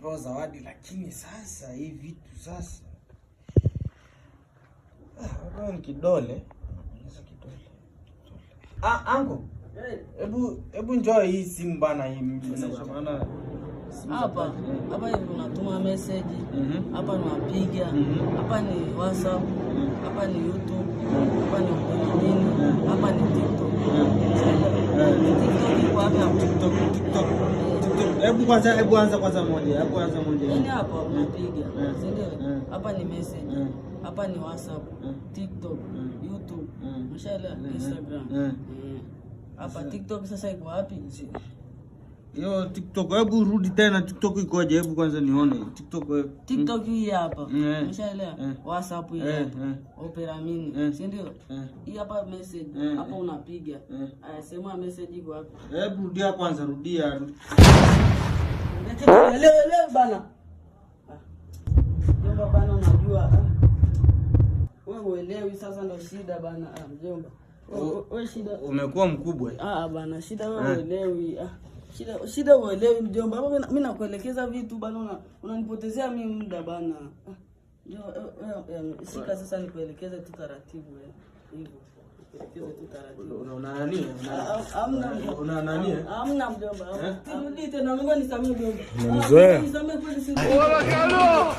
nimepewa zawadi, lakini sasa hii vitu sasa hapa ni kidole. Onyesha kidole. Anko. Hebu njoo hii simu bana hii mmeonyesha maana hapa hivi unatuma message, hapa unapiga, hapa ni WhatsApp, hapa ni YouTube, hapa ni nini, hapa ni TikTok. TikTok iko hapa. TikTok. Hebu anza moja. Yaani hapa unapiga. Ndio. Hapa ni message. Hapa ni WhatsApp, TikTok, YouTube, mshaelewa, Instagram. Hapa TikTok sasa iko wapi? Yo TikTok, hebu rudi tena. TikTok ikoje? Hebu kwanza nione TikTok hii hapa. Umeshaelewa? WhatsApp hii hapa. Opera mini, si ndio? Hii hapa message, hapo unapiga. Aya, sema message iko wapi? Hebu rudia kwanza, rudia. Leo bana. Mjomba bana, unajua wewe uelewi, sasa ndio shida bana. Mjomba wewe shida umekuwa mkubwa. Bana, shida wewe uelewi. Shida uelewi mjomba. Mimi nakuelekeza vitu bana, unanipotezea mimi muda bana. Shika sasa nikuelekeze tu taratibu hivyo. Nikuelekeze tu taratibu. Una nani? Una nani? Hamna mjomba. Turudi tena, Mungu nisamee mjomba. Unanizoea? Nisamee kweli sisi. Hello.